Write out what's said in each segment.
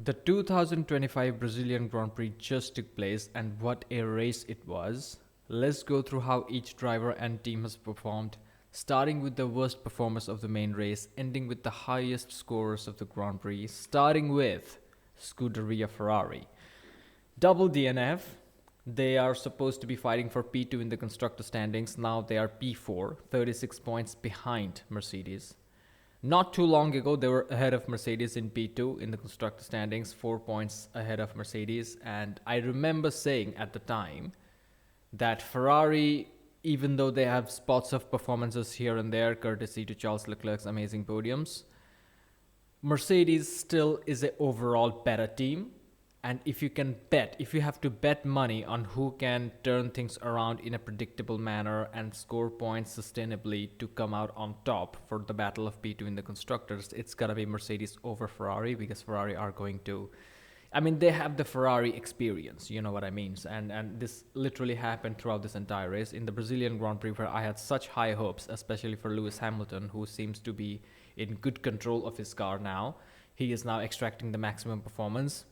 The 2025 Brazilian Grand Prix just took place, and what a race it was. Let's go through how each driver and team has performed, starting with the worst performers of the main race, ending with the highest scorers of the Grand Prix, starting with Scuderia Ferrari. Double DNF. They are supposed to be fighting for P2 in the constructor standings. Now they are P4, 36 points behind Mercedes. Not too long ago, they were ahead of Mercedes in P2 in the constructor standings, 4 points ahead of Mercedes. And I remember saying at the time that Ferrari, even though they have spots of performances here and there, courtesy to Charles Leclerc's amazing podiums, Mercedes still is an overall better team. And if you have to bet money on who can turn things around in a predictable manner and score points sustainably to come out on top for the battle of P2 in the constructors, it's gotta be Mercedes over Ferrari, because Ferrari are going to, I mean, they have the Ferrari experience, you know what I mean? And this literally happened throughout this entire race. In the Brazilian Grand Prix, where I had such high hopes, especially for Lewis Hamilton, who seems to be in good control of his car now. He is now extracting the maximum performance.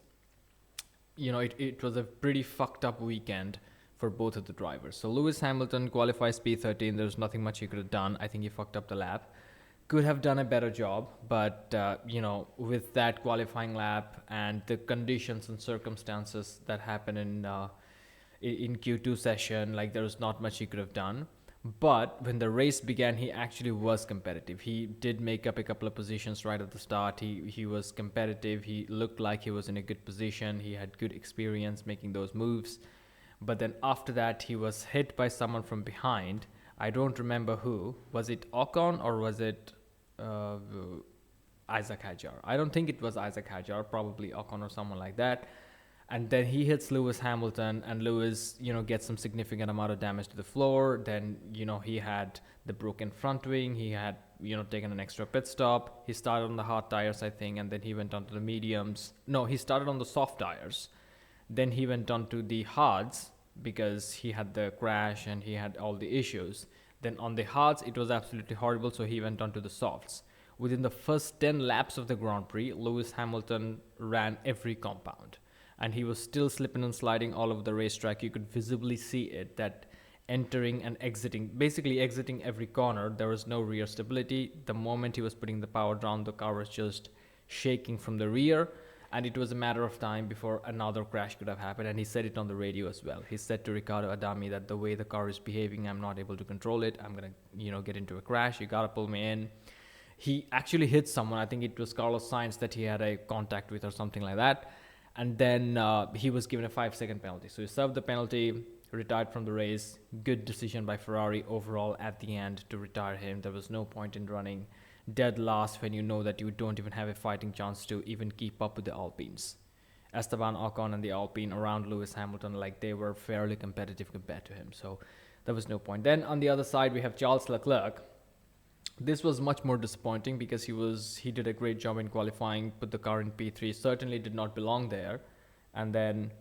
It was a pretty fucked up weekend for both of the drivers. So Lewis Hamilton qualifies P13. There's nothing much he could have done. I think he fucked up the lap. Could have done a better job, but with that qualifying lap and the conditions and circumstances that happen in Q2 session, like there was not much he could have done. But when the race began, he actually was competitive. He did make up a couple of positions right at the start. He was competitive. He looked like he was in a good position. He had good experience making those moves. But then after that, he was hit by someone from behind. I don't remember who. Was it Ocon or was it Isaac Hadjar? I don't think it was Isaac Hadjar. Probably Ocon or someone like that. And then he hits Lewis Hamilton, and Lewis, gets some significant amount of damage to the floor. Then, he had the broken front wing. He had, taken an extra pit stop. He started on the hard tires, I think, and then he went on to the mediums. No, he started on the soft tires. Then he went on to the hards because he had the crash and he had all the issues. Then on the hards, it was absolutely horrible, so he went on to the softs. Within the first 10 laps of the Grand Prix, Lewis Hamilton ran every compound. And he was still slipping and sliding all over the racetrack. You could visibly see it, that entering and basically exiting every corner, there was no rear stability. The moment he was putting the power down, the car was just shaking from the rear. And it was a matter of time before another crash could have happened. And he said it on the radio as well. He said to Riccardo Adami that the way the car is behaving, I'm not able to control it. I'm going to, get into a crash. You got to pull me in. He actually hit someone. I think it was Carlos Sainz that he had a contact with or something like that. And then he was given a 5-second penalty. So he served the penalty, retired from the race. Good decision by Ferrari overall at the end to retire him. There was no point in running dead last when you know that you don't even have a fighting chance to even keep up with the Alpines. Esteban Ocon and the Alpine around Lewis Hamilton, like they were fairly competitive compared to him. So there was no point. Then on the other side, we have Charles Leclerc. This was much more disappointing because he did a great job in qualifying, put the car in P3, certainly did not belong there. And then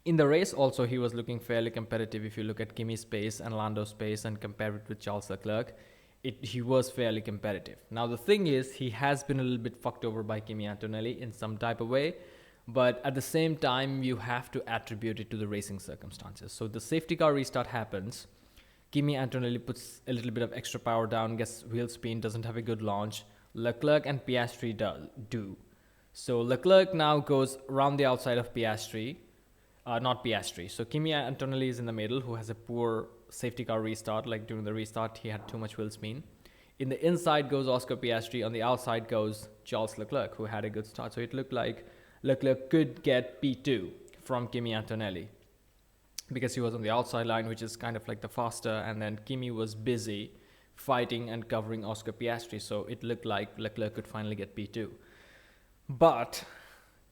in the race also, he was looking fairly competitive. If you look at Kimi's pace and Lando's pace and compare it with Charles Leclerc, he was fairly competitive. Now the thing is, he has been a little bit fucked over by Kimi Antonelli in some type of way. But at the same time, you have to attribute it to the racing circumstances. So the safety car restart happens. Kimi Antonelli puts a little bit of extra power down, gets wheel spin, doesn't have a good launch. Leclerc and Piastri do. So Leclerc now goes around the outside of Piastri, not Piastri. So Kimi Antonelli is in the middle, who has a poor safety car restart. Like during the restart, he had too much wheel spin. In the inside goes Oscar Piastri. On the outside goes Charles Leclerc, who had a good start. So it looked like Leclerc could get P2 from Kimi Antonelli, because he was on the outside line, which is kind of like the faster, and then Kimi was busy fighting and covering Oscar Piastri, so it looked like Leclerc could finally get P2. But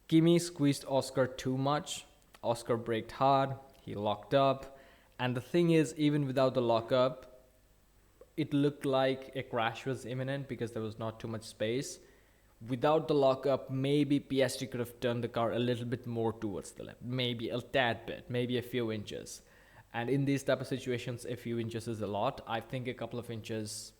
Kimi squeezed Oscar too much. Oscar braked hard, he locked up, and the thing is, even without the lockup, it looked like a crash was imminent because there was not too much space. Without the lockup, maybe Piastri could have turned the car a little bit more towards the left. Maybe a tad bit, maybe a few inches. And in these type of situations, a few inches is a lot. I think a couple of inches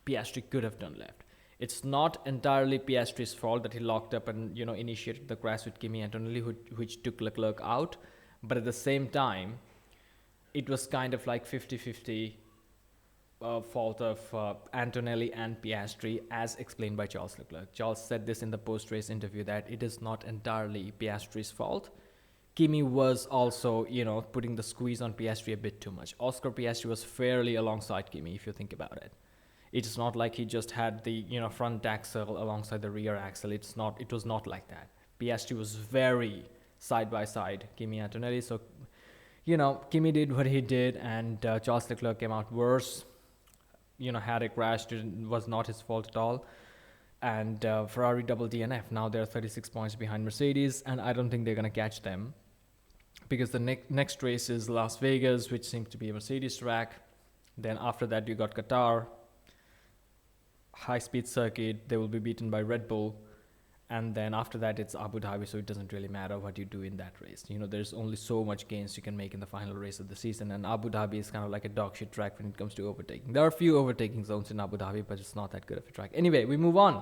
Piastri could have done left. It's not entirely Piastri's fault that he locked up and initiated the crash with Kimi Antonelli, which took Leclerc out. But at the same time, it was kind of like 50-50 fault of Antonelli and Piastri, as explained by Charles Leclerc. Charles said this in the post-race interview that it is not entirely Piastri's fault. Kimi was also, putting the squeeze on Piastri a bit too much. Oscar Piastri was fairly alongside Kimi, if you think about it. It's not like he just had the, front axle alongside the rear axle. It was not like that. Piastri was very side by side Kimi Antonelli. So, Kimi did what he did, and Charles Leclerc came out worse. Had a crash, was not his fault at all. And Ferrari double DNF. Now they're 36 points behind Mercedes, and I don't think they're going to catch them, because the next race is Las Vegas, which seems to be a Mercedes track. Then after that, you got Qatar, high-speed circuit. They will be beaten by Red Bull. And then after that, it's Abu Dhabi, so it doesn't really matter what you do in that race. There's only so much gains you can make in the final race of the season, and Abu Dhabi is kind of like a dog shit track when it comes to overtaking. There are a few overtaking zones in Abu Dhabi, but it's not that good of a track. Anyway, we move on.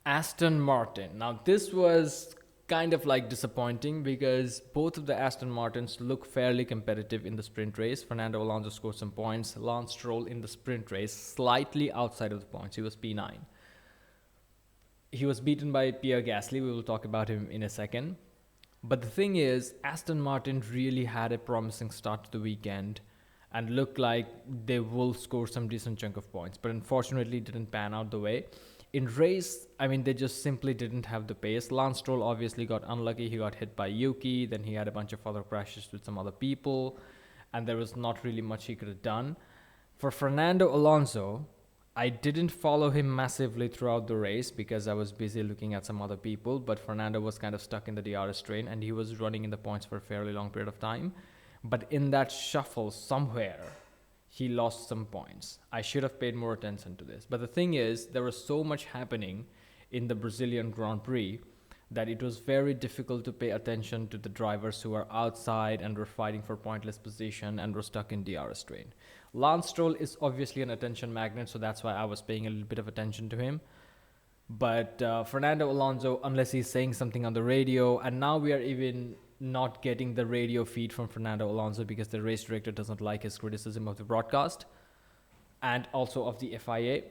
Aston Martin. Now, this was kind of like disappointing because both of the Aston Martins look fairly competitive in the sprint race. Fernando Alonso scored some points. Lance Stroll in the sprint race slightly outside of the points. He was P9. He was beaten by Pierre Gasly. We will talk about him in a second. But the thing is, Aston Martin really had a promising start to the weekend and looked like they will score some decent chunk of points. But unfortunately, it didn't pan out the way. In race, they just simply didn't have the pace. Lance Stroll obviously got unlucky. He got hit by Yuki. Then he had a bunch of other crashes with some other people. And there was not really much he could have done. For Fernando Alonso, I didn't follow him massively throughout the race because I was busy looking at some other people, but Fernando was kind of stuck in the DRS train and he was running in the points for a fairly long period of time. But in that shuffle somewhere, he lost some points. I should have paid more attention to this. But the thing is, there was so much happening in the Brazilian Grand Prix that it was very difficult to pay attention to the drivers who were outside and were fighting for pointless position and were stuck in DRS train. Lance Stroll is obviously an attention magnet, so that's why I was paying a little bit of attention to him. But Fernando Alonso, unless he's saying something on the radio, and now we are even not getting the radio feed from Fernando Alonso because the race director doesn't like his criticism of the broadcast and also of the FIA.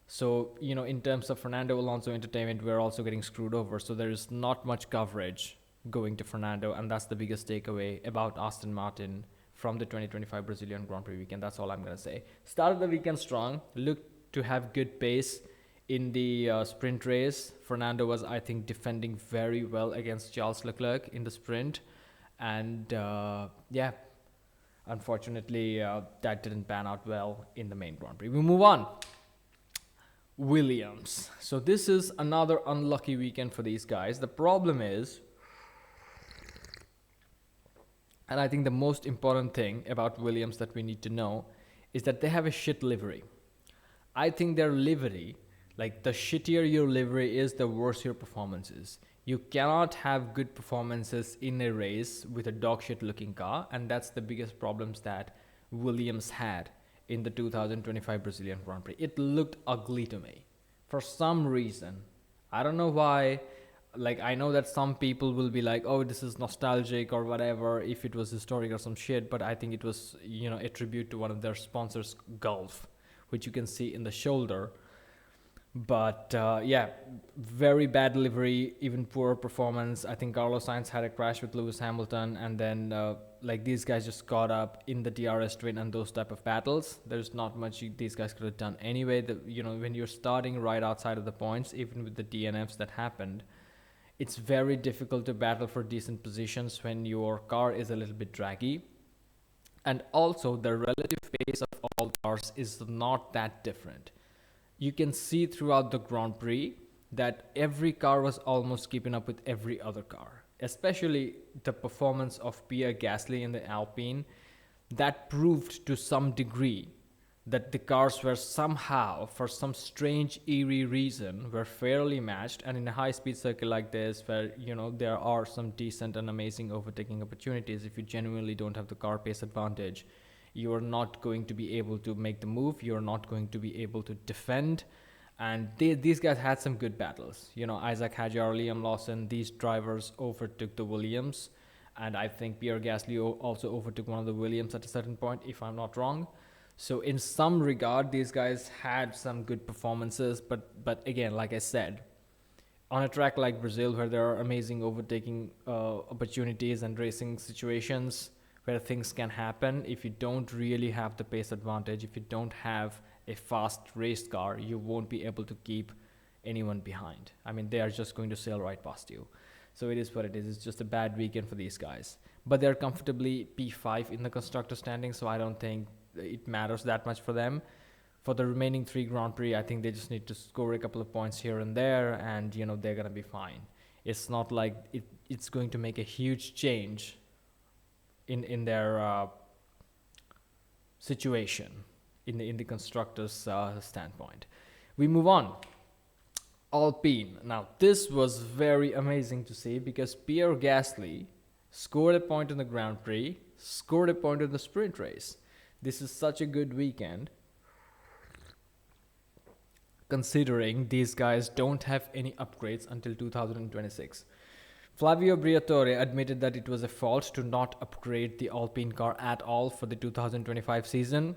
So, in terms of Fernando Alonso entertainment, we're also getting screwed over. So there is not much coverage going to Fernando, and that's the biggest takeaway about Aston Martin from the 2025 Brazilian Grand Prix weekend. That's all I'm going to say. Started the weekend strong, looked to have good pace in the sprint race. Fernando was, I think, defending very well against Charles Leclerc in the sprint. And unfortunately, that didn't pan out well in the main Grand Prix. We move on. Williams. So this is another unlucky weekend for these guys. The problem is, and I think the most important thing about Williams that we need to know is that they have a shit livery. I think their livery, like the shittier your livery is, the worse your performance is. You cannot have good performances in a race with a dog shit looking car, and that's the biggest problems that Williams had in the 2025 Brazilian Grand Prix. It looked ugly to me for some reason. I don't know why. Like, I know that some people will be like, oh, this is nostalgic or whatever, if it was historic or some shit, but I think it was, a tribute to one of their sponsors, Gulf, which you can see in the shoulder. But very bad delivery, even poor performance. I think Carlos Sainz had a crash with Lewis Hamilton, and then these guys just caught up in the DRS train and those type of battles. There's not much these guys could have done anyway. When you're starting right outside of the points, even with the DNFs that happened, it's very difficult to battle for decent positions when your car is a little bit draggy. And also, the relative pace of all cars is not that different. You can see throughout the Grand Prix that every car was almost keeping up with every other car, especially the performance of Pierre Gasly in the Alpine. That proved to some degree that the cars were somehow, for some strange, eerie reason, were fairly matched. And in a high-speed circuit like this, where, there are some decent and amazing overtaking opportunities, if you genuinely don't have the car pace advantage, you are not going to be able to make the move. You're not going to be able to defend. And these guys had some good battles. Isaac Hadjar, Liam Lawson, these drivers overtook the Williams. And I think Pierre Gasly also overtook one of the Williams at a certain point, if I'm not wrong. So in some regard, these guys had some good performances. But again, like I said, on a track like Brazil, where there are amazing overtaking opportunities and racing situations where things can happen, if you don't really have the pace advantage, if you don't have a fast race car, you won't be able to keep anyone behind. I mean, they are just going to sail right past you. So it is what it is. It's just a bad weekend for these guys. But they're comfortably P5 in the constructor standing, so I don't think it matters that much for them. For the remaining 3 Grand Prix, I think they just need to score a couple of points here and there, and they're gonna be fine. It's not like it's going to make a huge change in their situation in the constructors' standpoint. We move on. Alpine. Now, this was very amazing to see because Pierre Gasly scored a point in the Grand Prix, scored a point in the sprint race. This is such a good weekend, considering these guys don't have any upgrades until 2026. Flavio Briatore admitted that it was a fault to not upgrade the Alpine car at all for the 2025 season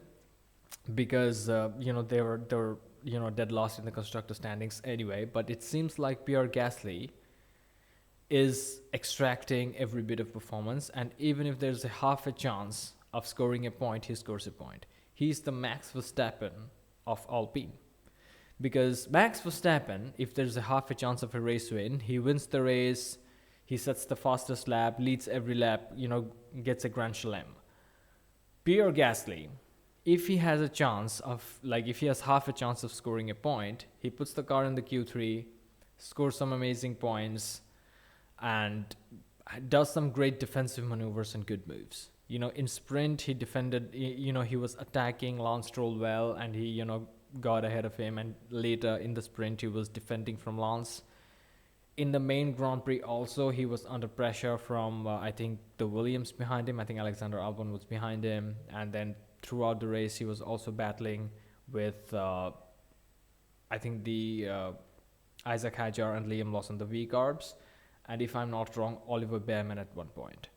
because they were dead lost in the constructor standings anyway. But it seems like Pierre Gasly is extracting every bit of performance, and even if there's a half a chance of scoring a point, he scores a point. He's the Max Verstappen of Alpine. Because Max Verstappen, if there's a half a chance of a race win, he wins the race, he sets the fastest lap, leads every lap, gets a Grand Chelem. Pierre Gasly, if he has half a chance of scoring a point, he puts the car in the Q3, scores some amazing points, and does some great defensive maneuvers and good moves. In sprint, he defended, he was attacking Lance Stroll well, and he, got ahead of him, and later in the sprint, he was defending from Lance. In the main Grand Prix also, he was under pressure from, I think, the Williams behind him. I think Alexander Albon was behind him. And then throughout the race, he was also battling with, I think, the Isaac Hadjar and Liam Lawson, the V-Carbs. And if I'm not wrong, Oliver Behrman at one point.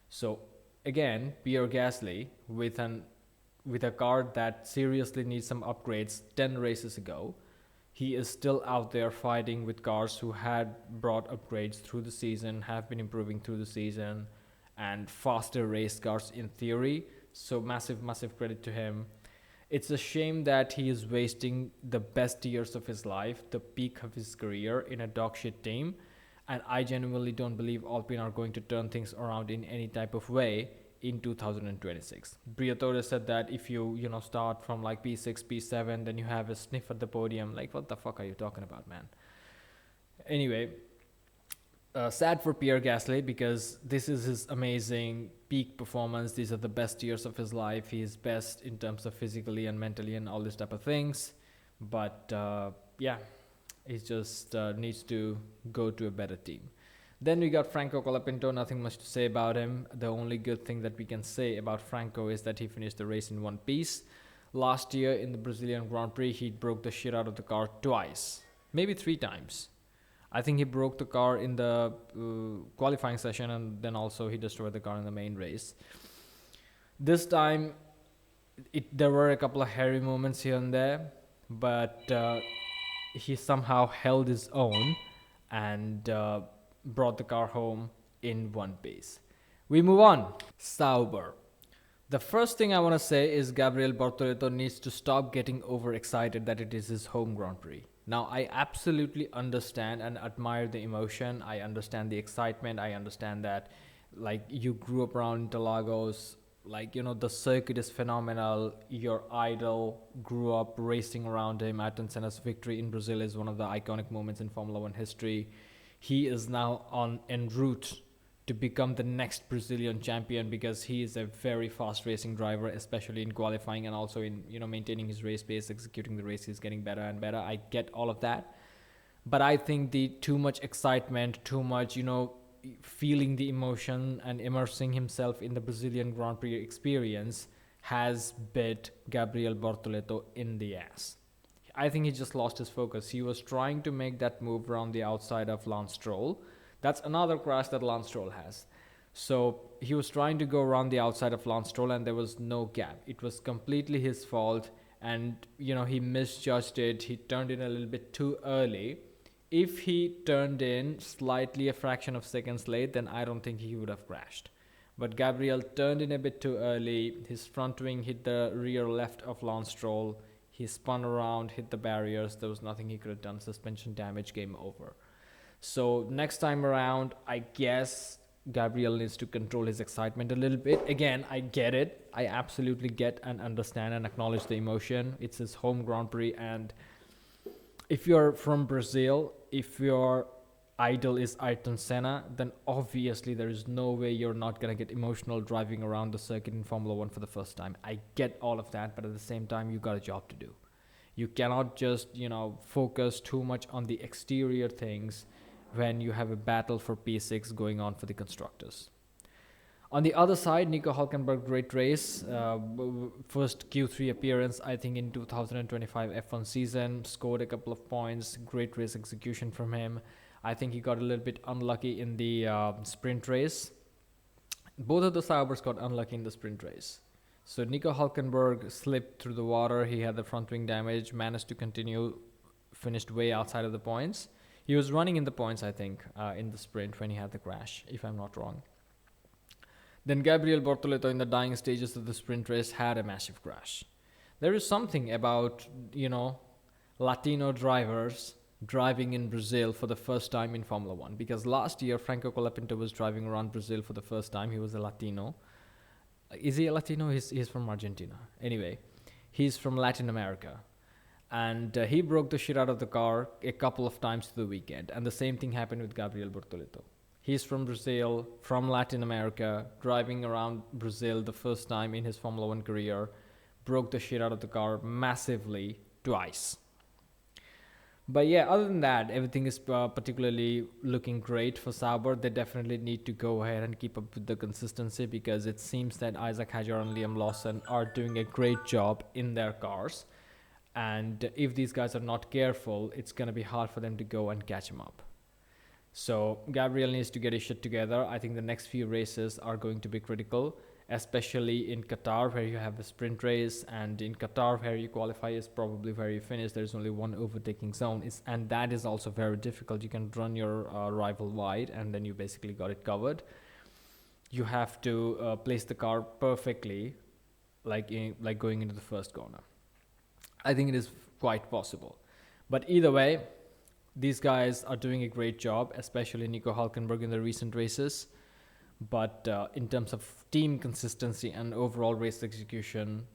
So, again, Pierre Gasly, with a car that seriously needs some upgrades 10 races ago, he is still out there fighting with cars who had brought upgrades through the season, have been improving through the season, and faster race cars in theory. So massive, massive credit to him. It's a shame that he is wasting the best years of his life, the peak of his career, in a dogshit team. And I genuinely don't believe Alpine are going to turn things around in any type of way in 2026. Briatore said that if you start from like P6, P7, then you have a sniff at the podium. Like, what the fuck are you talking about, man? Anyway, sad for Pierre Gasly because this is his amazing peak performance. These are the best years of his life. He is best in terms of physically and mentally and all this type of things. But he just needs to go to a better team. Then we got Franco Colapinto, nothing much to say about him. The only good thing that we can say about Franco is that he finished the race in one piece. Last year in the Brazilian Grand Prix, he broke the shit out of the car twice, maybe 3 times. I think he broke the car in the qualifying session, and then also he destroyed the car in the main race. This time, there were a couple of hairy moments here and there, but he somehow held his own and brought the car home in one piece. We move on. Sauber. The first thing I want to say is Gabriel Bortoleto needs to stop getting overexcited that it is his home Grand Prix. Now, I absolutely understand and admire the emotion. I understand the excitement. I understand that, you grew up around Interlagos. The circuit is phenomenal. Your idol grew up racing around him. Ayrton Senna's victory in Brazil is one of the iconic moments in Formula One history. He is now en route to become the next Brazilian champion because he is a very fast racing driver, especially in qualifying and also in maintaining his race pace, executing the race. He's getting better and better. I get all of that, but I think the too much excitement, too much feeling the emotion and immersing himself in the Brazilian Grand Prix experience has bit Gabriel Bortoleto in the ass. I think he just lost his focus. He was trying to make that move around the outside of Lance Stroll. That's another crash that Lance Stroll has. So he was trying to go around the outside of Lance Stroll, and there was no gap. It was completely his fault, and he misjudged it. He turned in a little bit too early. If he turned in slightly a fraction of seconds late, then I don't think he would have crashed. But Gabriel turned in a bit too early. His front wing hit the rear left of Lance Stroll. He spun around, hit the barriers. There was nothing he could have done. Suspension damage, game over. So next time around, I guess Gabriel needs to control his excitement a little bit. Again, I get it. I absolutely get and understand and acknowledge the emotion. It's his home Grand Prix, and if you're from Brazil, if your idol is Ayrton Senna, then obviously there is no way you're not going to get emotional driving around the circuit in Formula 1 for the first time. I get all of that, but at the same time, you got a job to do. You cannot just, focus too much on the exterior things when you have a battle for P6 going on for the constructors. On the other side, Nico Hülkenberg, great race. First Q3 appearance, I think, in 2025 F1 season. Scored a couple of points. Great race execution from him. I think he got a little bit unlucky in the sprint race. Both of the Saubers got unlucky in the sprint race. So Nico Hülkenberg slipped through the water. He had the front wing damage, managed to continue, finished way outside of the points. He was running in the points, I think, in the sprint when he had the crash, if I'm not wrong. Then Gabriel Bortoleto, in the dying stages of the sprint race, had a massive crash. There is something about, Latino drivers driving in Brazil for the first time in Formula 1. Because last year, Franco Colapinto was driving around Brazil for the first time. He was a Latino. Is he a Latino? He's from Argentina. Anyway, he's from Latin America. And he broke the shit out of the car a couple of times to the weekend. And the same thing happened with Gabriel Bortoleto. He's from Brazil, from Latin America, driving around Brazil the first time in his Formula 1 career, broke the shit out of the car massively twice. But yeah, other than that, everything is particularly looking great for Sauber. They definitely need to go ahead and keep up with the consistency, because it seems that Isaac Hadjar and Liam Lawson are doing a great job in their cars. And if these guys are not careful, it's going to be hard for them to go and catch him up. So Gabriel needs to get his shit together. I think the next few races are going to be critical, especially in Qatar, where you have a sprint race, and in Qatar, where you qualify is probably where you finish. There's only one overtaking zone, and that is also very difficult. You can run your rival wide, and then you basically got it covered. You have to place the car perfectly, like going into the first corner. I think it is quite possible. But either way, these guys are doing a great job, especially Nico Hülkenberg in the recent races. But in terms of team consistency and overall race execution,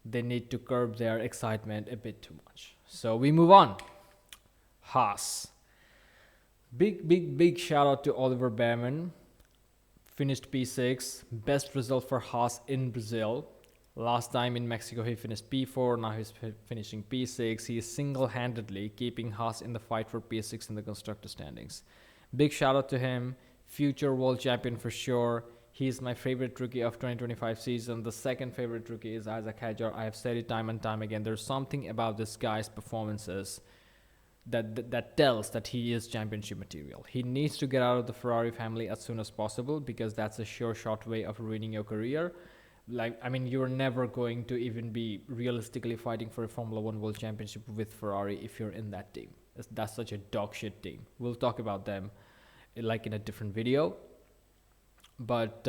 they need to curb their excitement a bit too much. So we move on. Haas. Big shout out to Oliver Behrman. Finished P6. Best result for Haas in Brazil. Last time in Mexico, he finished P4. Now he's finishing P6. He is single-handedly keeping Haas in the fight for P6 in the constructor standings. Big shout out to him. Future world champion for sure. He's my favorite rookie of 2025 season. The second favorite rookie is Isaac Hadjar. I have said it time and time again. There's something about this guy's performances that tells that he is championship material. He needs to get out of the Ferrari family as soon as possible, because that's a sure shot way of ruining your career. You're never going to even be realistically fighting for a Formula 1 World Championship with Ferrari if you're in that team. That's such a dog shit team. We'll talk about them in a different video. But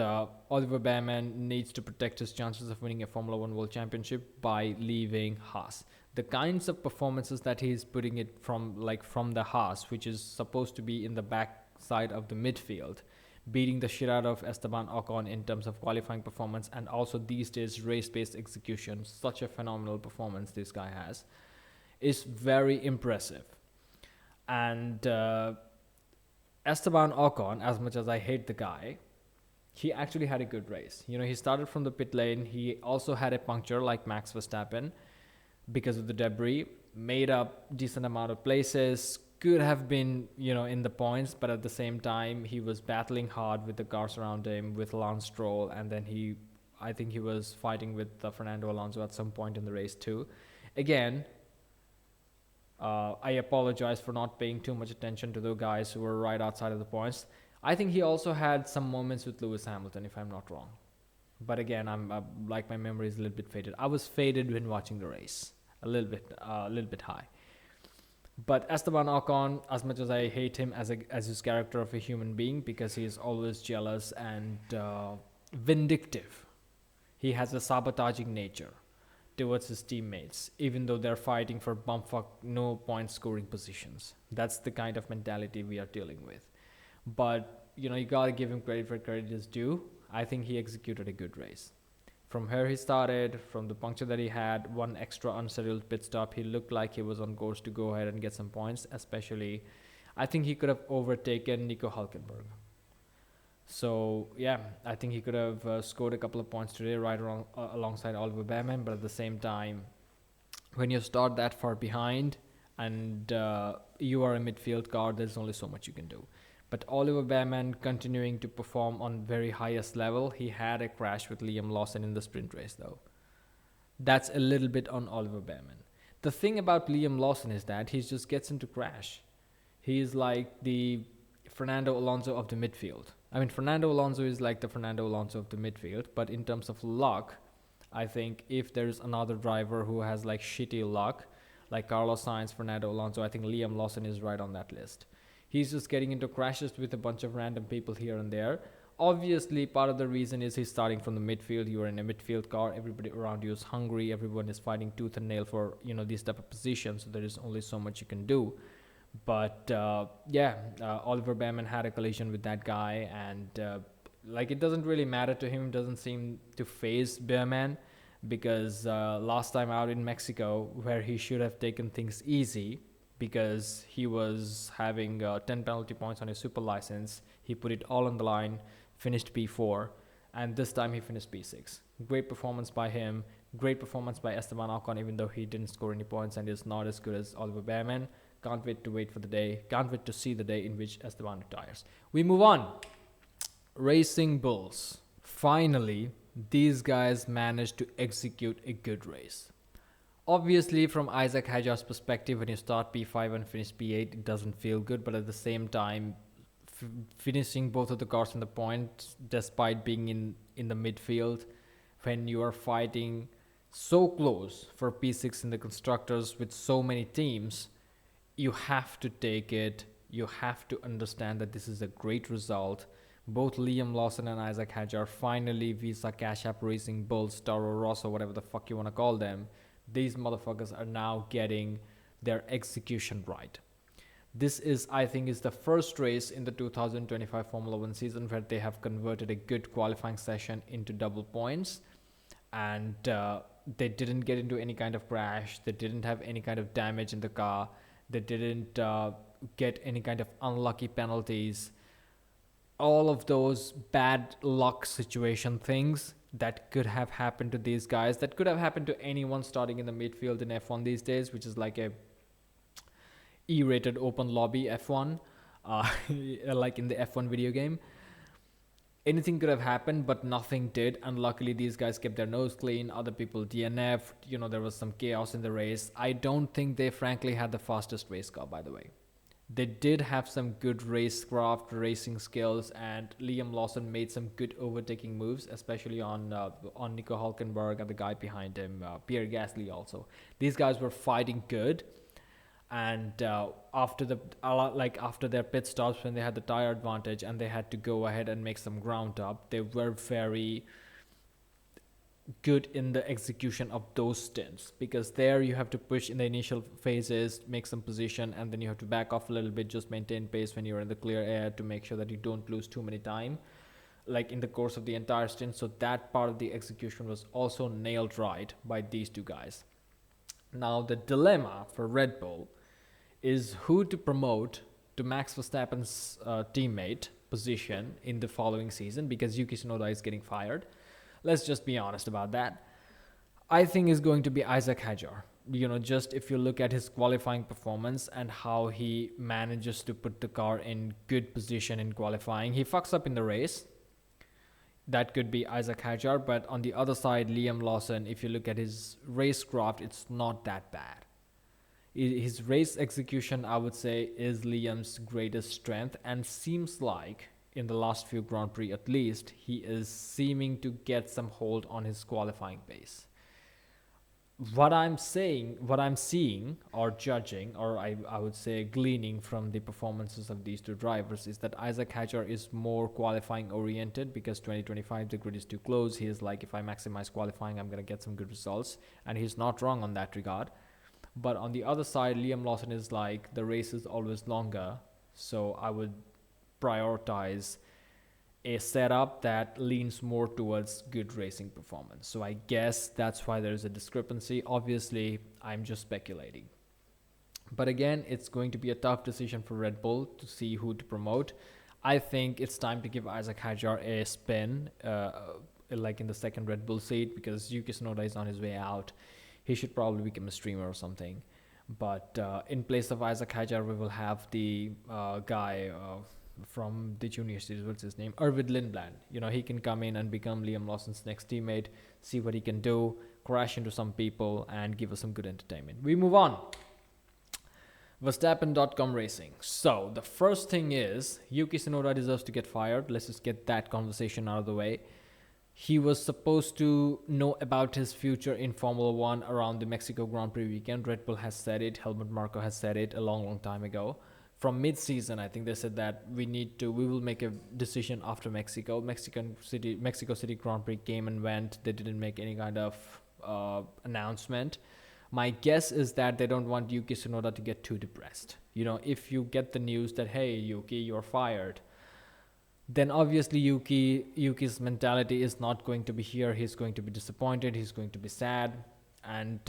Oliver Behrman needs to protect his chances of winning a Formula 1 World Championship by leaving Haas. The kinds of performances that he's putting it from the Haas, which is supposed to be in the back side of the midfield, beating the shit out of Esteban Ocon in terms of qualifying performance, and also these days race-based execution. Such a phenomenal performance this guy has. Is very impressive. And Esteban Ocon, as much as I hate the guy, he actually had a good race. He started from the pit lane. He also had a puncture like Max Verstappen because of the debris. Made up decent amount of places. Could have been, in the points, but at the same time, he was battling hard with the cars around him, with Lance Stroll, and then I think he was fighting with Fernando Alonso at some point in the race too. Again, I apologize for not paying too much attention to the guys who were right outside of the points. I think he also had some moments with Lewis Hamilton, if I'm not wrong. But again, I'm like my memory is a little bit faded. I was faded when watching the race, a little bit high. But Esteban Ocon, as much as I hate him as his character of a human being, because he is always jealous and vindictive, he has a sabotaging nature towards his teammates, even though they're fighting for bumfuck no point scoring positions. That's the kind of mentality we are dealing with. But you gotta give him credit where credit is due. I think he executed a good race. From where he started, from the puncture that he had, one extra unscheduled pit stop, he looked like he was on course to go ahead and get some points. Especially, I think he could have overtaken Nico Hulkenberg. So yeah, I think he could have scored a couple of points today, right around, alongside Oliver Behrman. But at the same time, when you start that far behind and you are a midfield car, there's only so much you can do. But Oliver Behrman continuing to perform on very highest level. He had a crash with Liam Lawson in the sprint race though. That's a little bit on Oliver Behrman. The thing about Liam Lawson is that he just gets into crash. He is like the Fernando Alonso of the midfield. I mean, Fernando Alonso is like the Fernando Alonso of the midfield, but in terms of luck, I think if there's another driver who has like shitty luck, like Carlos Sainz, Fernando Alonso, I think Liam Lawson is right on that list. He's just getting into crashes with a bunch of random people here and there. Obviously, part of the reason is he's starting from the midfield. You are in a midfield car. Everybody around you is hungry. Everyone is fighting tooth and nail for these type of positions. So there is only so much you can do. But Oliver Behrman had a collision with that guy, and it doesn't really matter to him. Doesn't seem to phase Behrman, because last time out in Mexico, where he should have taken things easy, because he was having 10 penalty points on his super license. He put it all on the line, finished P4, and this time he finished P6. Great performance by him. Great performance by Esteban Ocon, even though he didn't score any points and is not as good as Oliver Behrman. Can't wait for the day. Can't wait to see the day in which Esteban retires. We move on. Racing Bulls. Finally, these guys managed to execute a good race. Obviously, from Isaac Hadjar's perspective, when you start P5 and finish P8, it doesn't feel good. But at the same time, finishing both of the cars in the points, despite being in the midfield, when you are fighting so close for P6 in the constructors with so many teams, you have to take it. You have to understand that this is a great result. Both Liam Lawson and Isaac Hadjar finally Visa Cash App Racing Bulls, Toro Rosso, whatever the fuck you want to call them. These motherfuckers are now getting their execution right. This is, I think, is the first race in the 2025 Formula 1 season where they have converted a good qualifying session into double points. And they didn't get into any kind of crash. They didn't have any kind of damage in the car. They didn't get any kind of unlucky penalties. All of those bad luck situation things that could have happened to these guys, that could have happened to anyone starting in the midfield in F1 these days, which is like a E-rated open lobby F1, like in the F1 video game. Anything could have happened, but nothing did. And luckily, these guys kept their nose clean. Other people DNF'd. There was some chaos in the race. I don't think they frankly had the fastest race car, by the way. They did have some good racecraft, racing skills, and Liam Lawson made some good overtaking moves, especially on Nico Hulkenberg and the guy behind him, Pierre Gasly also. These guys were fighting good. And after their pit stops, when they had the tire advantage and they had to go ahead and make some ground up, they were very good in the execution of those stints, because there you have to push in the initial phases, make some position, and then you have to back off a little bit, just maintain pace when you're in the clear air to make sure that you don't lose too many time, like in the course of the entire stint. So that part of the execution was also nailed right by these two guys. Now the dilemma for Red Bull is who to promote to Max Verstappen's teammate position in the following season, because Yuki Tsunoda is getting fired. Let's just be honest about that. I think is going to be Isaac Hadjar. Just if you look at his qualifying performance and how he manages to put the car in good position in qualifying, he fucks up in the race. That could be Isaac Hadjar, but on the other side, Liam Lawson, if you look at his racecraft, it's not that bad. His race execution, I would say, is Liam's greatest strength, and seems like in the last few Grand Prix at least, he is seeming to get some hold on his qualifying pace. What I'm seeing or judging, or I would say gleaning from the performances of these two drivers, is that Isaac Hadjar is more qualifying oriented, because 2025 the grid is too close. He is like, if I maximize qualifying, I'm going to get some good results, and he's not wrong on that regard. But on the other side, Liam Lawson is like, the race is always longer, so I would prioritize a setup that leans more towards good racing performance. So I guess that's why there is a discrepancy. Obviously, I'm just speculating. But again, it's going to be a tough decision for Red Bull to see who to promote. I think it's time to give Isaac Hadjar a spin, like in the second Red Bull seat, because Yuki Tsunoda is on his way out. He should probably become a streamer or something. But in place of Isaac Hadjar, we will have the guy from the junior series, what's his name? Arvid Lindblad. He can come in and become Liam Lawson's next teammate, see what he can do, crash into some people, and give us some good entertainment. We move on. Verstappen.com Racing. So, the first thing is, Yuki Tsunoda deserves to get fired. Let's just get that conversation out of the way. He was supposed to know about his future in Formula 1 around the Mexico Grand Prix weekend. Red Bull has said it. Helmut Marko has said it a long, long time ago. From mid-season, I think they said that we will make a decision after Mexico. Mexico City Grand Prix came and went. They didn't make any kind of announcement. My guess is that they don't want Yuki Tsunoda to get too depressed. If you get the news that, hey, Yuki, you're fired, then obviously Yuki's mentality is not going to be here. He's going to be disappointed. He's going to be sad. And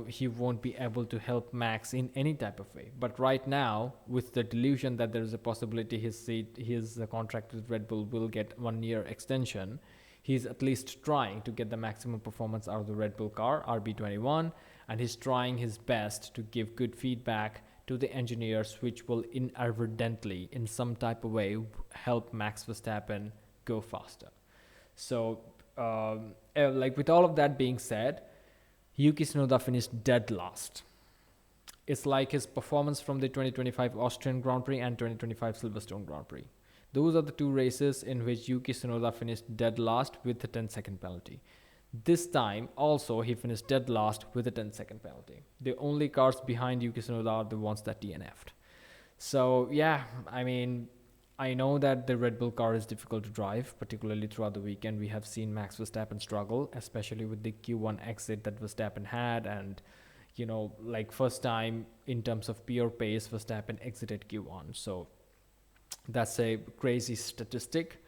he won't be able to help Max in any type of way. But right now, with the delusion that there is a possibility his contract with Red Bull will get 1 year extension, he's at least trying to get the maximum performance out of the Red Bull car, RB21, and he's trying his best to give good feedback to the engineers, which will inadvertently, in some type of way, help Max Verstappen go faster. So, with all of that being said, Yuki Tsunoda finished dead last. It's like his performance from the 2025 Austrian Grand Prix and 2025 Silverstone Grand Prix. Those are the two races in which Yuki Tsunoda finished dead last with a 10-second penalty. This time, also, he finished dead last with a 10-second penalty. The only cars behind Yuki Tsunoda are the ones that DNF'd. So, yeah, I know that the Red Bull car is difficult to drive, particularly throughout the weekend. We have seen Max Verstappen struggle, especially with the Q1 exit that Verstappen had. And, first time in terms of pure pace, Verstappen exited Q1. So that's a crazy statistic.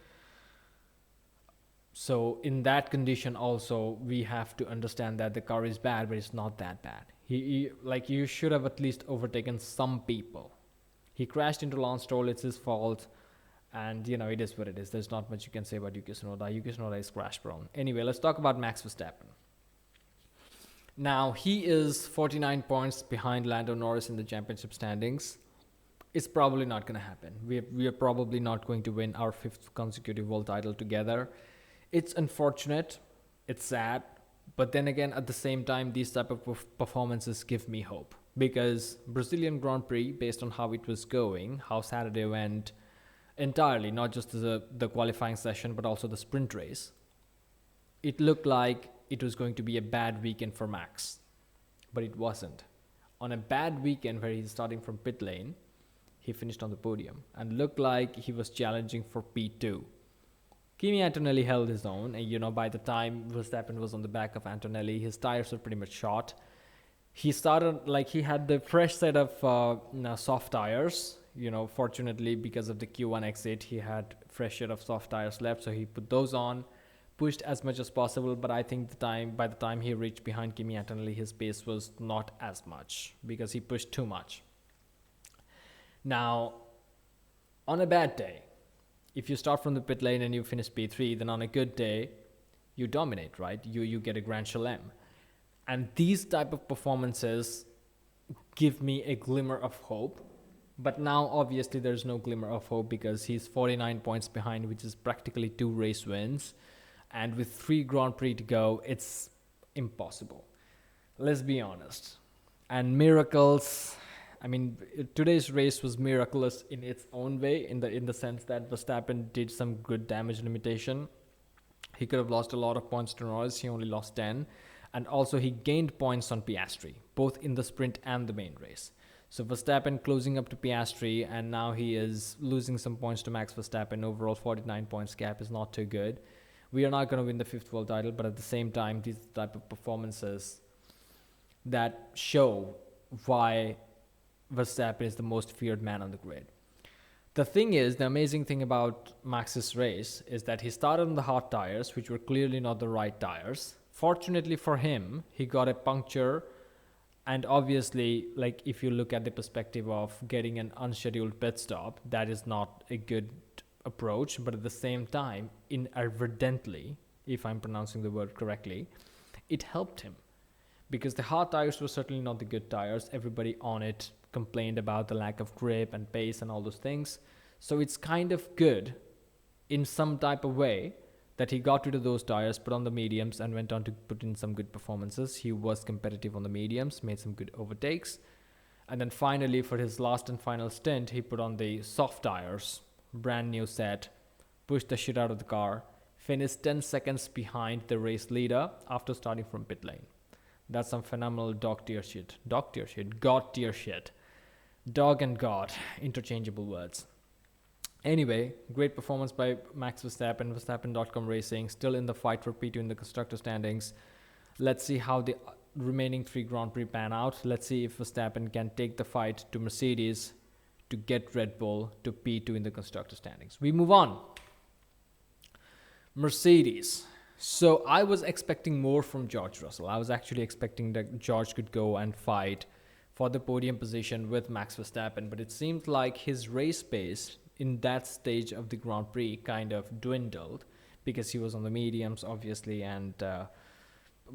So in that condition also, we have to understand that the car is bad, but it's not that bad. You should have at least overtaken some people. He crashed into Lance Stroll, it's his fault. And, it is what it is. There's not much you can say about Yuki Tsunoda. Yuki Tsunoda is crash prone. Anyway, let's talk about Max Verstappen. Now, he is 49 points behind Lando Norris in the championship standings. It's probably not going to happen. We are probably not going to win our 5th consecutive world title together. It's unfortunate. It's sad. But then again, at the same time, these type of performances give me hope. Because Brazilian Grand Prix, based on how it was going, how Saturday went, entirely, not just the qualifying session, but also the sprint race, it looked like it was going to be a bad weekend for Max. But it wasn't. On a bad weekend where he's starting from pit lane, he finished on the podium and looked like he was challenging for P2. Kimi Antonelli held his own, and by the time Verstappen was on the back of Antonelli, his tires were pretty much shot. He started, he had the fresh set of soft tires. Fortunately, because of the Q1 exit, he had fresh set of soft tires left, so he put those on, pushed as much as possible. But I think by the time he reached behind Kimi Antonelli, his pace was not as much because he pushed too much. Now, on a bad day, if you start from the pit lane and you finish P3, then on a good day, you dominate, right? You get a Grand Chelem. And these type of performances give me a glimmer of hope. But now, obviously, there's no glimmer of hope because he's 49 points behind, which is practically 2 race wins. And with 3 Grand Prix to go, it's impossible. Let's be honest. And miracles, I mean, today's race was miraculous in its own way, in the sense that Verstappen did some good damage limitation. He could have lost a lot of points to Norris. He only lost 10. And also, he gained points on Piastri, both in the sprint and the main race. So, Verstappen closing up to Piastri, and now he is losing some points to Max Verstappen. Overall, 49 points gap is not too good. We are not going to win the fifth world title, but at the same time, these type of performances that show why Verstappen is the most feared man on the grid. The thing is, the amazing thing about Max's race is that he started on the hard tires, which were clearly not the right tires. Fortunately for him, he got a puncture, and obviously, like, if you look at the perspective of getting an unscheduled pit stop, that is not a good approach. But at the same time, inadvertently, if I'm pronouncing the word correctly, it helped him, because the hard tires were certainly not the good tires. Everybody on it complained about the lack of grip and pace and all those things. So it's kind of good in some type of way that he got rid of those tires, put on the mediums, and went on to put in some good performances. He was competitive on the mediums, made some good overtakes. And then finally, for his last and final stint, he put on the soft tires, brand new set, pushed the shit out of the car, finished 10 seconds behind the race leader after starting from pit lane. That's some phenomenal dog tier shit. God tier shit. Dog and God, interchangeable words. Anyway, great performance by Max Verstappen. Verstappen.com Racing, still in the fight for P2 in the constructor standings. Let's see how the remaining 3 Grand Prix pan out. Let's see if Verstappen can take the fight to Mercedes to get Red Bull to P2 in the constructor standings. We move on. Mercedes. So I was expecting more from George Russell. I was actually expecting that George could go and fight for the podium position with Max Verstappen, but it seemed like his race pace in that stage of the Grand Prix kind of dwindled, because he was on the mediums, obviously, and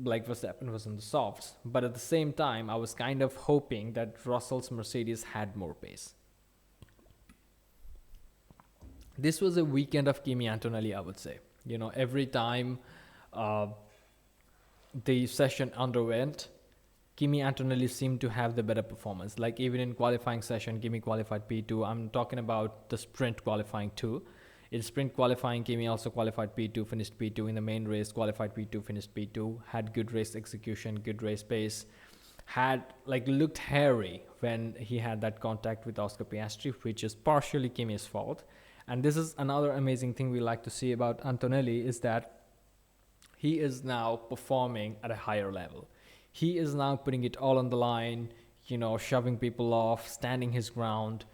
like Verstappen was on the softs. But at the same time, I was kind of hoping that Russell's Mercedes had more pace. This was a weekend of Kimi Antonelli, I would say. You know, every time the session underwent, Kimi Antonelli seemed to have the better performance. Like, even in qualifying session, Kimi qualified P2. I'm talking about the sprint qualifying too. In sprint qualifying, Kimi also qualified P2, finished P2. In the main race, qualified P2, finished P2. Had good race execution, good race pace. Had, like, looked hairy when he had that contact with Oscar Piastri, which is partially Kimi's fault. And this is another amazing thing we like to see about Antonelli, is that he is now performing at a higher level. He is now putting it all on the line, you know, shoving people off, standing his ground,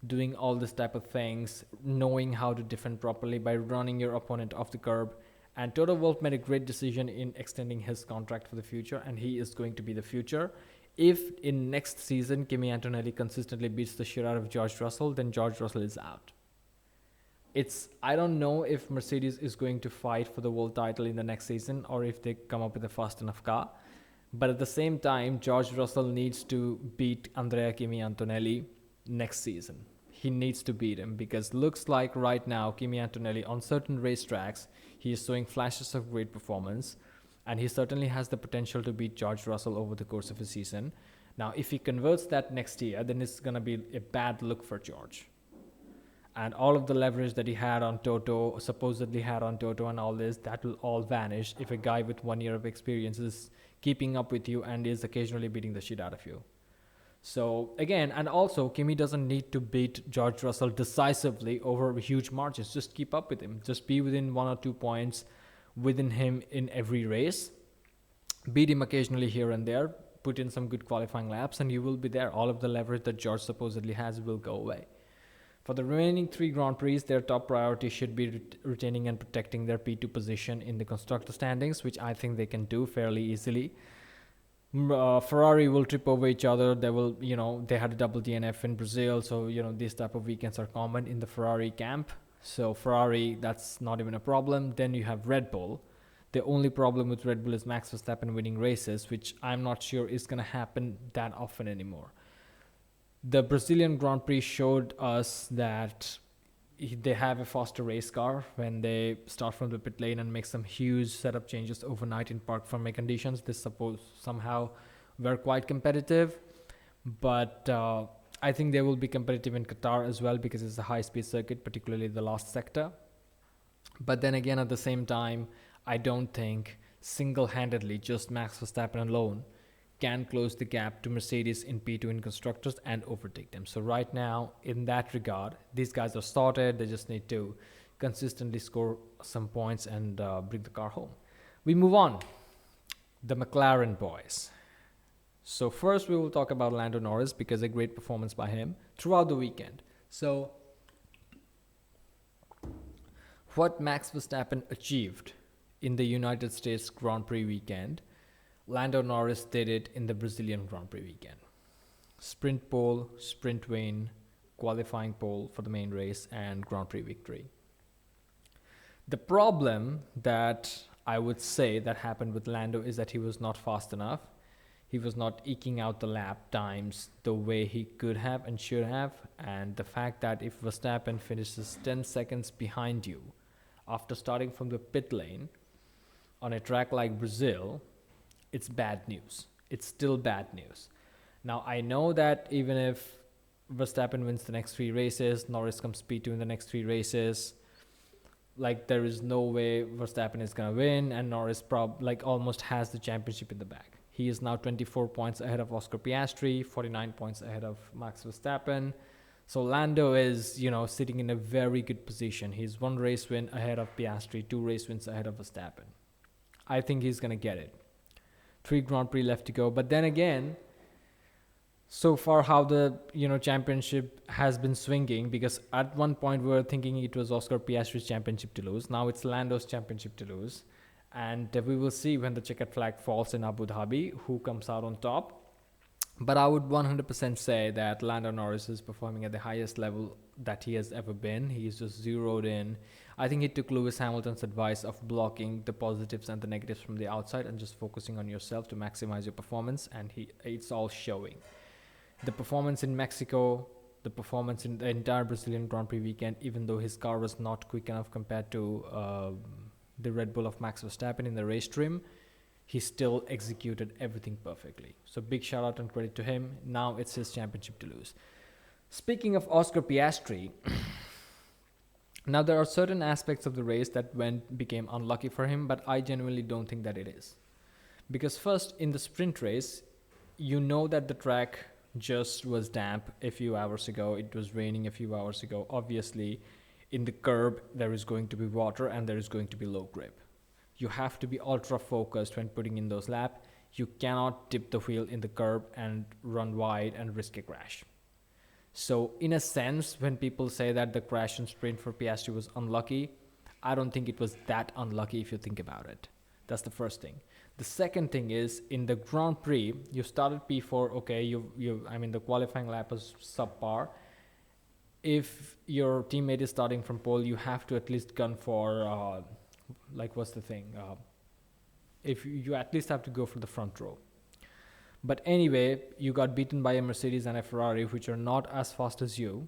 doing all this type of things, knowing how to defend properly by running your opponent off the curb. And Toto Wolff made a great decision in extending his contract for the future, and he is going to be the future. If in next season Kimi Antonelli consistently beats the shit out of George Russell, then George Russell is out. I don't know if Mercedes is going to fight for the world title in the next season, or if they come up with a fast enough car. But at the same time, George Russell needs to beat Andrea Kimi Antonelli next season. He needs to beat him, because looks like right now Kimi Antonelli on certain racetracks, he is showing flashes of great performance, and he certainly has the potential to beat George Russell over the course of a season. Now, if he converts that next year, then it's going to be a bad look for George. And all of the leverage that he had on Toto, supposedly had on Toto and all this, that will all vanish if a guy with 1 year of experience is keeping up with you and is occasionally beating the shit out of you. So again, and also Kimi doesn't need to beat George Russell decisively over huge margins. Just keep up with him. Just be within 1 or 2 points within him in every race. Beat him occasionally here and there. Put in some good qualifying laps and you will be there. All of the leverage that George supposedly has will go away. For the remaining 3 Grand Prix, their top priority should be retaining and protecting their P2 position in the constructor standings, which I think they can do fairly easily. Ferrari will trip over each other. They will, they had a double DNF in Brazil, so, these type of weekends are common in the Ferrari camp. So Ferrari, that's not even a problem. Then you have Red Bull. The only problem with Red Bull is Max Verstappen winning races, which I'm not sure is going to happen that often anymore. The Brazilian Grand Prix showed us that they have a faster race car when they start from the pit lane and make some huge setup changes overnight in park friendly conditions. This somehow were quite competitive. But I think they will be competitive in Qatar as well because it's a high-speed circuit, particularly the last sector. But then again, at the same time, I don't think single-handedly just Max Verstappen alone can close the gap to Mercedes in P2 in constructors and overtake them. So right now, in that regard, these guys are sorted. They just need to consistently score some points and bring the car home. We move on. The McLaren boys. So first we will talk about Lando Norris because a great performance by him throughout the weekend. So what Max Verstappen achieved in the United States Grand Prix weekend, Lando Norris did it in the Brazilian Grand Prix weekend. Sprint pole, sprint win, qualifying pole for the main race, and Grand Prix victory. The problem that I would say that happened with Lando is that he was not fast enough. He was not eking out the lap times the way he could have and should have. And the fact that if Verstappen finishes 10 seconds behind you after starting from the pit lane on a track like Brazil, it's bad news. It's still bad news. Now, I know that even if Verstappen wins the next 3 races, Norris comes P2 in the next 3 races, like there is no way Verstappen is going to win, and Norris almost has the championship in the bag. He is now 24 points ahead of Oscar Piastri, 49 points ahead of Max Verstappen. So Lando is, sitting in a very good position. He's 1 race win ahead of Piastri, 2 race wins ahead of Verstappen. I think he's going to get it. 3 Grand Prix left to go. But then again, so far how the championship has been swinging, because at one point we were thinking it was Oscar Piastri's championship to lose. Now it's Lando's championship to lose. And we will see when the checkered flag falls in Abu Dhabi who comes out on top. But I would 100% say that Lando Norris is performing at the highest level that he has ever been. He's just zeroed in. I think he took Lewis Hamilton's advice of blocking the positives and the negatives from the outside and just focusing on yourself to maximize your performance, and it's all showing. The performance in Mexico, the performance in the entire Brazilian Grand Prix weekend, even though his car was not quick enough compared to the Red Bull of Max Verstappen in the race trim, he still executed everything perfectly. So big shout out and credit to him. Now it's his championship to lose. Speaking of Oscar Piastri, now there are certain aspects of the race that became unlucky for him, but I genuinely don't think that it is. Because first, in the sprint race, you know that the track just was damp a few hours ago. It was raining a few hours ago. Obviously, in the curb, there is going to be water and there is going to be low grip. You have to be ultra focused when putting in those laps. You cannot tip the wheel in the curb and run wide and risk a crash. So in a sense, when people say that the crash and sprint for Piastri was unlucky, I don't think it was that unlucky if you think about it. That's the first thing. The second thing is, in the Grand Prix, you started P4, okay, the qualifying lap was subpar. If your teammate is starting from pole, you have to at least gun for, if you at least have to go for the front row. But anyway, you got beaten by a Mercedes and a Ferrari, which are not as fast as you,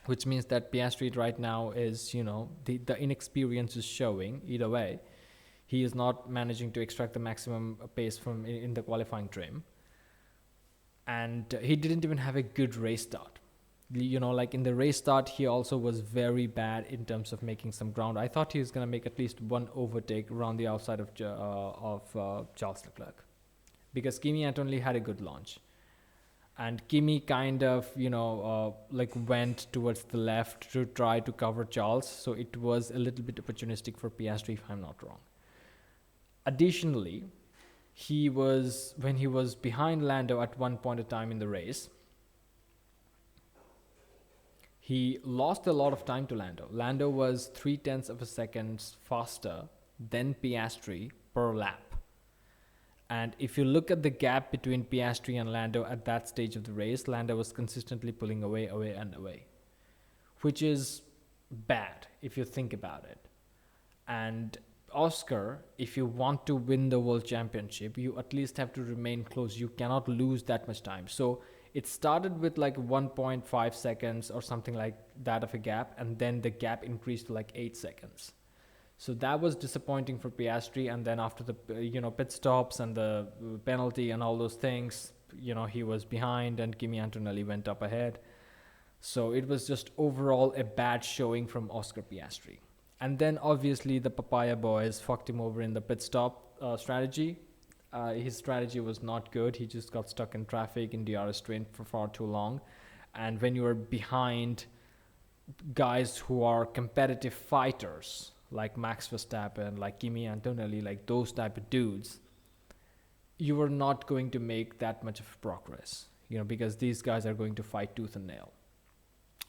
which means that Piastri right now is, the inexperience is showing either way. He is not managing to extract the maximum pace from in the qualifying trim. And he didn't even have a good race start. In the race start, he also was very bad in terms of making some ground. I thought he was going to make at least 1 overtake around the outside of Charles Leclerc, because Kimi Antonelli had a good launch. And Kimi kind of, went towards the left to try to cover Charles. So it was a little bit opportunistic for Piastri, if I'm not wrong. Additionally, when he was behind Lando at one point in time in the race, he lost a lot of time to Lando. Lando was 0.3 of a second faster than Piastri per lap. And if you look at the gap between Piastri and Lando at that stage of the race, Lando was consistently pulling away, which is bad if you think about it. And Oscar, if you want to win the world championship, you at least have to remain close. You cannot lose that much time. So it started with 1.5 seconds or something like that of a gap, and then the gap increased to 8 seconds. So that was disappointing for Piastri. And then after the pit stops and the penalty and all those things, he was behind and Kimi Antonelli went up ahead. So it was just overall a bad showing from Oscar Piastri. And then obviously the Papaya boys fucked him over in the pit stop strategy. His strategy was not good. He just got stuck in traffic in DRS train for far too long. And when you are behind guys who are competitive fighters, like Max Verstappen, like Kimi Antonelli, like those type of dudes, you are not going to make that much of progress, because these guys are going to fight tooth and nail.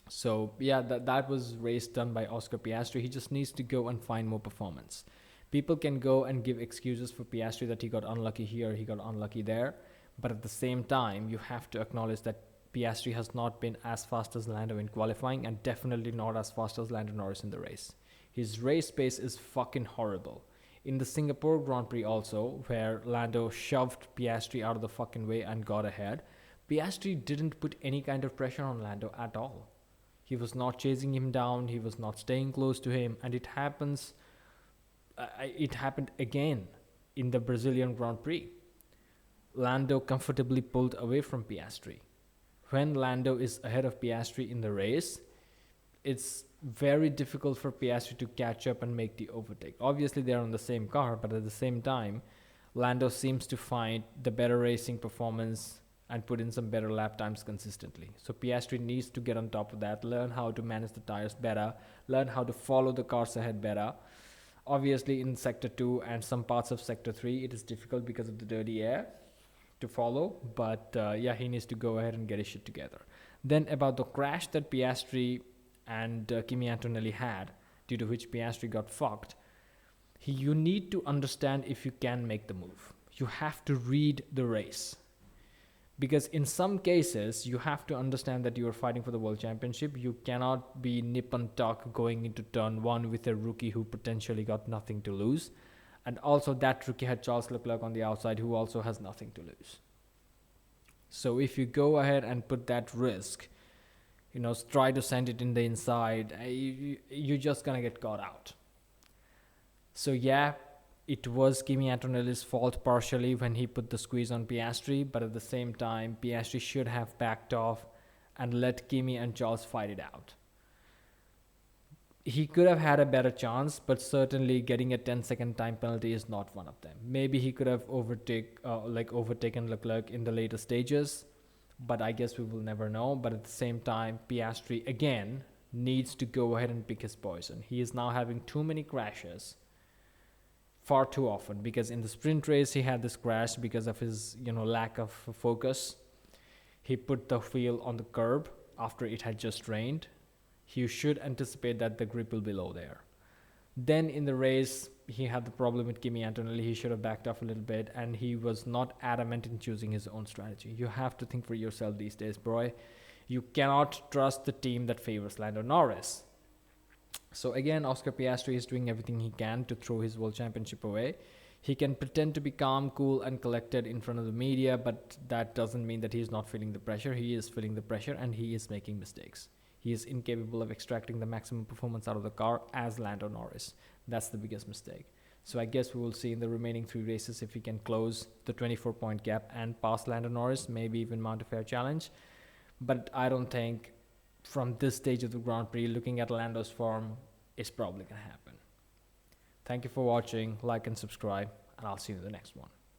So yeah, that was race done by Oscar Piastri. He just needs to go and find more performance. People can go and give excuses for Piastri that he got unlucky here, he got unlucky there, but at the same time, you have to acknowledge that Piastri has not been as fast as Lando in qualifying and definitely not as fast as Lando Norris in the race. His race pace is fucking horrible. In the Singapore Grand Prix also, where Lando shoved Piastri out of the fucking way and got ahead, Piastri didn't put any kind of pressure on Lando at all. He was not chasing him down, he was not staying close to him, and it happened again in the Brazilian Grand Prix. Lando comfortably pulled away from Piastri. When Lando is ahead of Piastri in the race, it's very difficult for Piastri to catch up and make the overtake. Obviously, they're on the same car, but at the same time, Lando seems to find the better racing performance and put in some better lap times consistently. So Piastri needs to get on top of that, learn how to manage the tires better, learn how to follow the cars ahead better. Obviously, in Sector 2 and some parts of Sector 3, it is difficult because of the dirty air to follow, but he needs to go ahead and get his shit together. Then about the crash that Piastri and Kimi Antonelli had, due to which Piastri got fucked, you need to understand if you can make the move. You have to read the race. Because in some cases, you have to understand that you are fighting for the World Championship. You cannot be nip and tuck going into turn 1 with a rookie who potentially got nothing to lose. And also that rookie had Charles Leclerc on the outside who also has nothing to lose. So if you go ahead and put that risk, try to send it in the inside, you're just going to get caught out. So yeah, it was Kimi Antonelli's fault partially when he put the squeeze on Piastri, but at the same time, Piastri should have backed off and let Kimi and Charles fight it out. He could have had a better chance, but certainly getting a 10-second time penalty is not one of them. Maybe he could have overtaken Leclerc in the later stages, but I guess we will never know. But at the same time, Piastri again needs to go ahead and pick his poison. He is now having too many crashes far too often, because in the sprint race he had this crash because of his lack of focus. He put the wheel on the curb after it had just rained. You should anticipate that the grip will be low there. Then in the race he had the problem with Kimi Antonelli. He should have backed off a little bit, and he was not adamant in choosing his own strategy. You have to think for yourself these days, bro. You cannot trust the team that favors Lando Norris. So again, Oscar Piastri is doing everything he can to throw his World Championship away. He can pretend to be calm, cool, and collected in front of the media, but that doesn't mean that he is not feeling the pressure. He is feeling the pressure, and he is making mistakes. He is incapable of extracting the maximum performance out of the car as Lando Norris. That's the biggest mistake. So I guess we will see in the remaining 3 races if he can close the 24-point gap and pass Lando Norris, maybe even mount a fair challenge. But I don't think from this stage of the Grand Prix, looking at Lando's form, is probably going to happen. Thank you for watching, like and subscribe, and I'll see you in the next one.